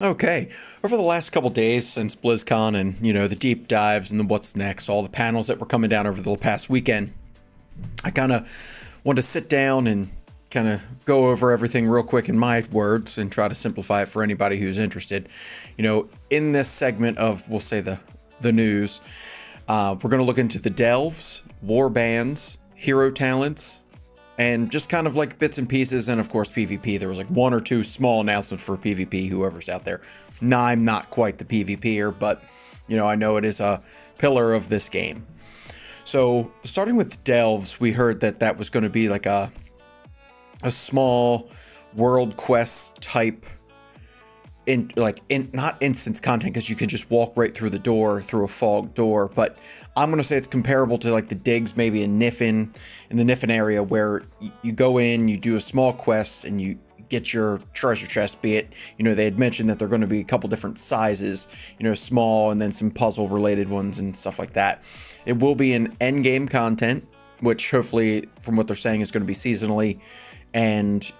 Okay, over the last couple days since BlizzCon and, the deep dives and the what's next, all the panels that were coming down over the past weekend, I kind of wanted to sit down and kind of go over everything real quick in my words and try to simplify it for anybody who's interested. In this segment of, we'll say, the news, we're going to look into the delves, war bands, hero talents, and just kind of like bits and pieces, and of course PvP. There was like one or two small announcements for PvP, whoever's out there. Nah, I'm not quite the PvPer, but I know it is a pillar of this game. So starting with delves, we heard that was going to be like a small world quest type, not instance content, because you can just walk right through the door, through a fog door, but I'm gonna say it's comparable to like the digs maybe in the Niffin area, where you go in, you do a small quest, and you get your treasure chest. Be it, they had mentioned that they're going to be a couple different sizes, small and then some puzzle related ones and stuff like that. It will be an end game content, which hopefully, from what they're saying, is going to be seasonally, and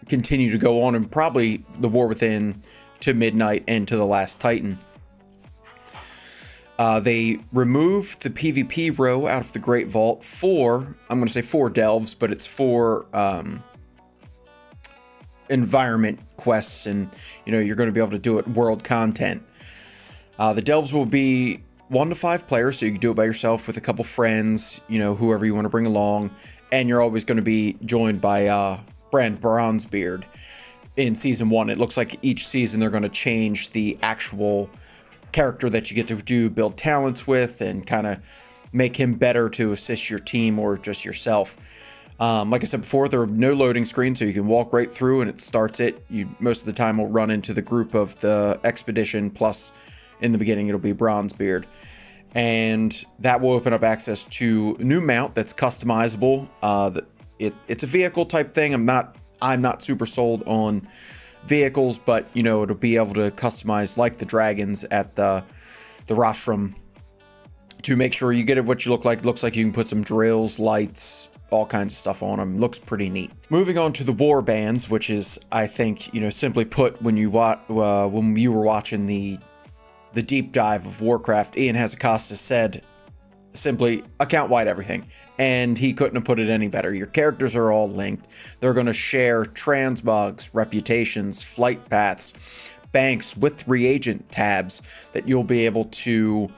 continue to go on, and probably the War Within to Midnight and to the Last Titan. They removed the PvP row out of the Great Vault for, I'm going to say 4 delves, but it's 4 environment quests, and you're going to be able to do it world content. The delves will be 1 to 5 players, so you can do it by yourself with a couple friends, whoever you want to bring along, and you're always going to be joined by Brand Bronzebeard in season 1. It looks like each season they're going to change the actual character that you get to build talents with, and kind of make him better to assist your team or just yourself. Like I said before, there are no loading screens, so you can walk right through and it starts it. You most of the time will run into the group of the expedition, plus in the beginning it'll be Bronzebeard. And that will open up access to a new mount that's customizable. It's a vehicle type thing. I'm not super sold on vehicles, but it'll be able to customize like the dragons at the rostrum to make sure you get it what you look like. It looks like you can put some drills, lights, all kinds of stuff on them. Looks pretty neat. Moving on to the war bands, which is, I think, simply put, when you were watching the deep dive of Warcraft, Ian Hazzikostas said simply account wide everything, and he couldn't have put it any better. Your characters are all linked. They're going to share transmogs, reputations, flight paths, banks with reagent tabs that you'll be able to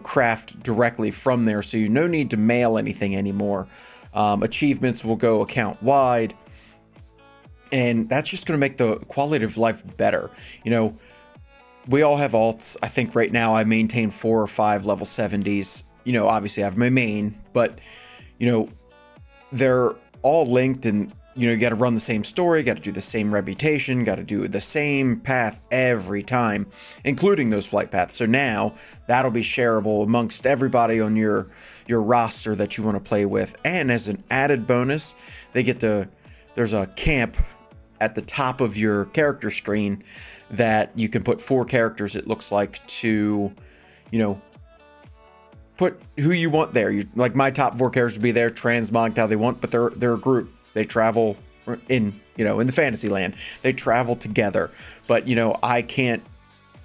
craft directly from there, so no need to mail anything anymore. Achievements will go account wide, and that's just going to make the quality of life better. We all have alts. I think right now I maintain 4 or 5 level 70s. Obviously I have my main, but they're all linked, and you got to run the same story, got to do the same reputation, got to do the same path every time, including those flight paths. So now that'll be shareable amongst everybody on your roster that you want to play with. And as an added bonus, there's a camp at the top of your character screen that you can put 4 characters, it looks like, to put who you want there. Like my top 4 characters would be there, transmogged how they want, but they're a group. They travel in the fantasy land. They travel together. But I can't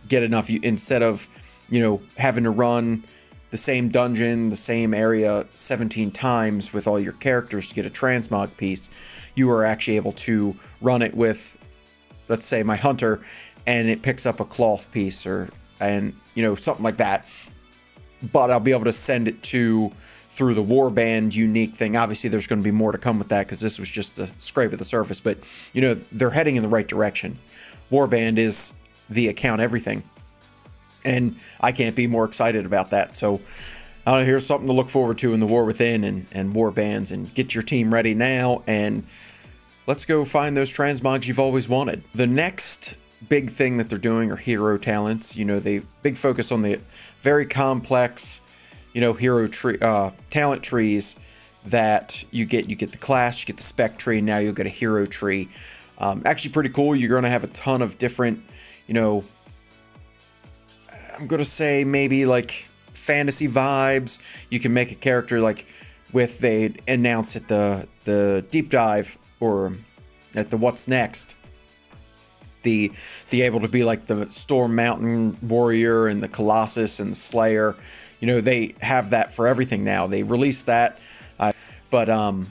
get enough. Instead of having to run the same dungeon, the same area 17 times with all your characters to get a transmog piece, you are actually able to run it with, let's say, my hunter, and it picks up a cloth piece and something like that. But I'll be able to send it through the warband unique thing. Obviously, there's going to be more to come with that, because this was just a scrape of the surface. But they're heading in the right direction. Warband is the account everything, and I can't be more excited about that. So here's something to look forward to in the War Within and warbands, and get your team ready now, and let's go find those transmogs you've always wanted. The next big thing that they're doing are hero talents. They big focus on the very complex hero tree, talent trees that you get the class, you get the spec tree, and now you'll get a hero tree. Actually pretty cool. You're going to have a ton of different, I'm going to say maybe like fantasy vibes. You can make a character like they announced at the deep dive, or at the what's next, the able to be like the Storm Mountain Warrior and the Colossus and the Slayer. You know, they have that for everything now. They released that, and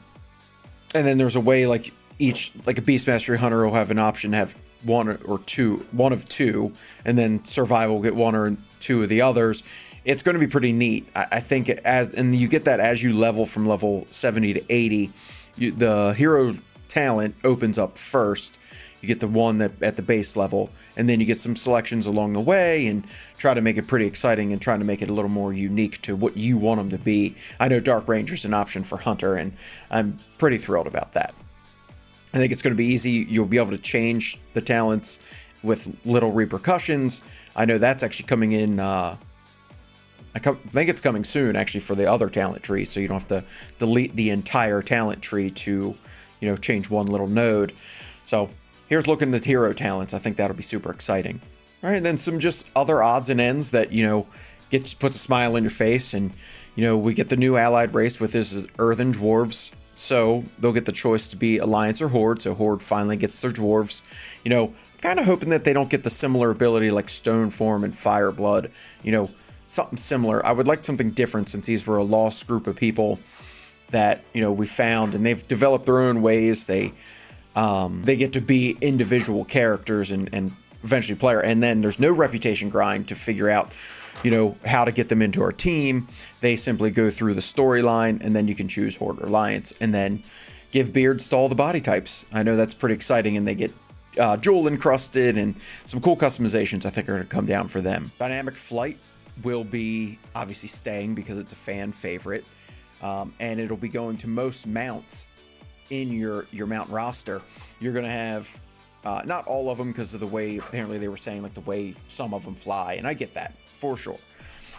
then there's a way like each, like a Beast Mastery Hunter will have an option to have one of two, and then Survival will get one or two of the others. It's going to be pretty neat. I think and you get that as you level from level 70 to 80. The hero talent opens up first. You get the one that at the base level, and then you get some selections along the way and try to make it pretty exciting and trying to make it a little more unique to what you want them to be. I know Dark Ranger's an option for Hunter, and I'm pretty thrilled about that. I think it's going to be easy. You'll be able to change the talents with little repercussions. I know that's actually coming in. I think it's coming soon, actually, for the other talent tree, so you don't have to delete the entire talent tree to, you know, change one little node. So here's looking at hero talents. I think that'll be super exciting. All right, and then some just other odds and ends that, you know, puts a smile on your face. And, you know, we get the new allied race with this is Earthen Dwarves. So they'll get the choice to be Alliance or Horde. So Horde finally gets their dwarves. You know, I'm kind of hoping that they don't get the similar ability like Stoneform and Fireblood. You know, something similar. I would like something different, since these were a lost group of people that, you know, we found, and they've developed their own ways. They get to be individual characters and eventually player. And then there's no reputation grind to figure out, you know, how to get them into our team. They simply go through the storyline, and then you can choose Horde or Alliance, and then give beards to all the body types. I know that's pretty exciting, and they get jewel encrusted, and some cool customizations I think are going to come down for them. Dynamic Flight will be obviously staying because it's a fan favorite, and it'll be going to most mounts in your mount roster. You're going to have not all of them, because of the way apparently they were saying, like the way some of them fly, and I get that for sure.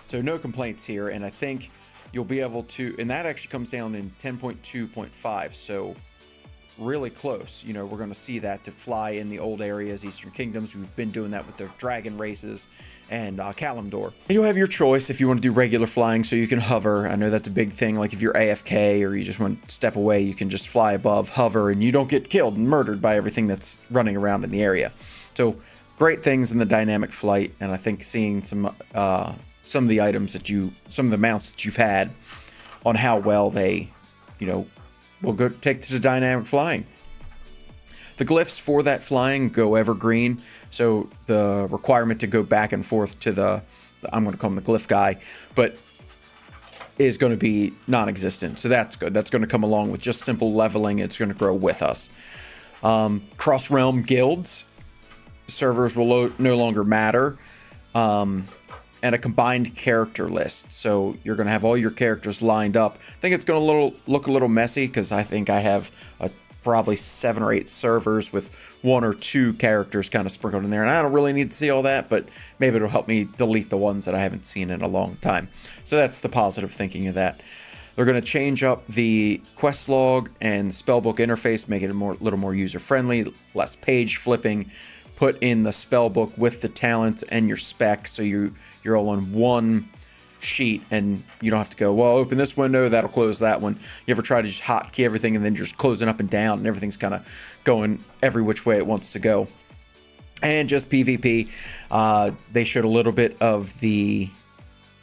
So no complaints here, and I think you'll be able to, and that actually comes down in 10.2.5, so really close. You know, we're going to see that to fly in the old areas, Eastern Kingdoms. We've been doing that with the dragon races and Kalimdor. And you'll have your choice if you want to do regular flying, so you can hover. I know that's a big thing. Like if you're AFK or you just want to step away, you can just fly above, hover, and you don't get killed and murdered by everything that's running around in the area. So great things in the dynamic flight, and I think seeing some of the items that some of the mounts that you've had on how well they, you know, will go take to the dynamic flying. The glyphs for that flying go evergreen, so the requirement to go back and forth to the I'm going to call him the glyph guy, but is going to be non-existent. So that's good. That's going to come along with just simple leveling. It's going to grow with us. Cross-realm guilds. Servers will no longer matter. And a combined character list. So you're going to have all your characters lined up. I think it's going to look a little messy, because I think I have probably 7 or 8 servers with 1 or 2 characters kind of sprinkled in there. And I don't really need to see all that, but maybe it'll help me delete the ones that I haven't seen in a long time. So that's the positive thinking of that. They're going to change up the quest log and spellbook interface, make it a little more user-friendly, less page flipping. Put in the spellbook with the talents and your spec, so you're all on one sheet, and you don't have to go, well, open this window, that'll close that one. You ever try to just hotkey everything and then just closing up and down, and everything's kind of going every which way it wants to go. And just PvP, they showed a little bit of the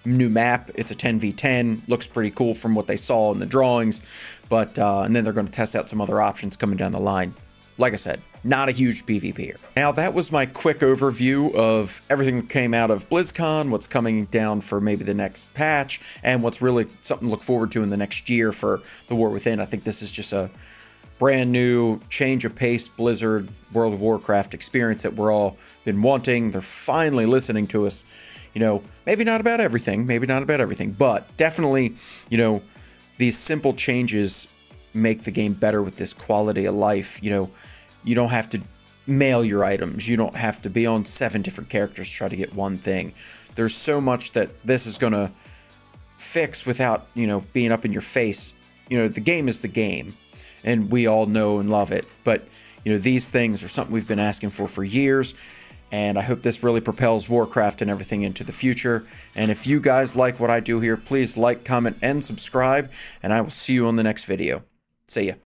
new map. It's a 10v10, looks pretty cool from what they saw in the drawings, but and then they're going to test out some other options coming down the line. Like I said, not a huge PvPer. Now, that was my quick overview of everything that came out of BlizzCon, what's coming down for maybe the next patch, and what's really something to look forward to in the next year for the War Within. I think this is just a brand new change of pace Blizzard World of Warcraft experience that we're all been wanting. They're finally listening to us. You know, maybe not about everything, but definitely, you know, these simple changes make the game better with this quality of life. You know, you don't have to mail your items. You don't have to be on 7 different characters to try to get one thing. There's so much that this is going to fix without, you know, being up in your face. You know, the game is the game, and we all know and love it. But, you know, these things are something we've been asking for years. And I hope this really propels Warcraft and everything into the future. And if you guys like what I do here, please like, comment, and subscribe. And I will see you on the next video. See ya.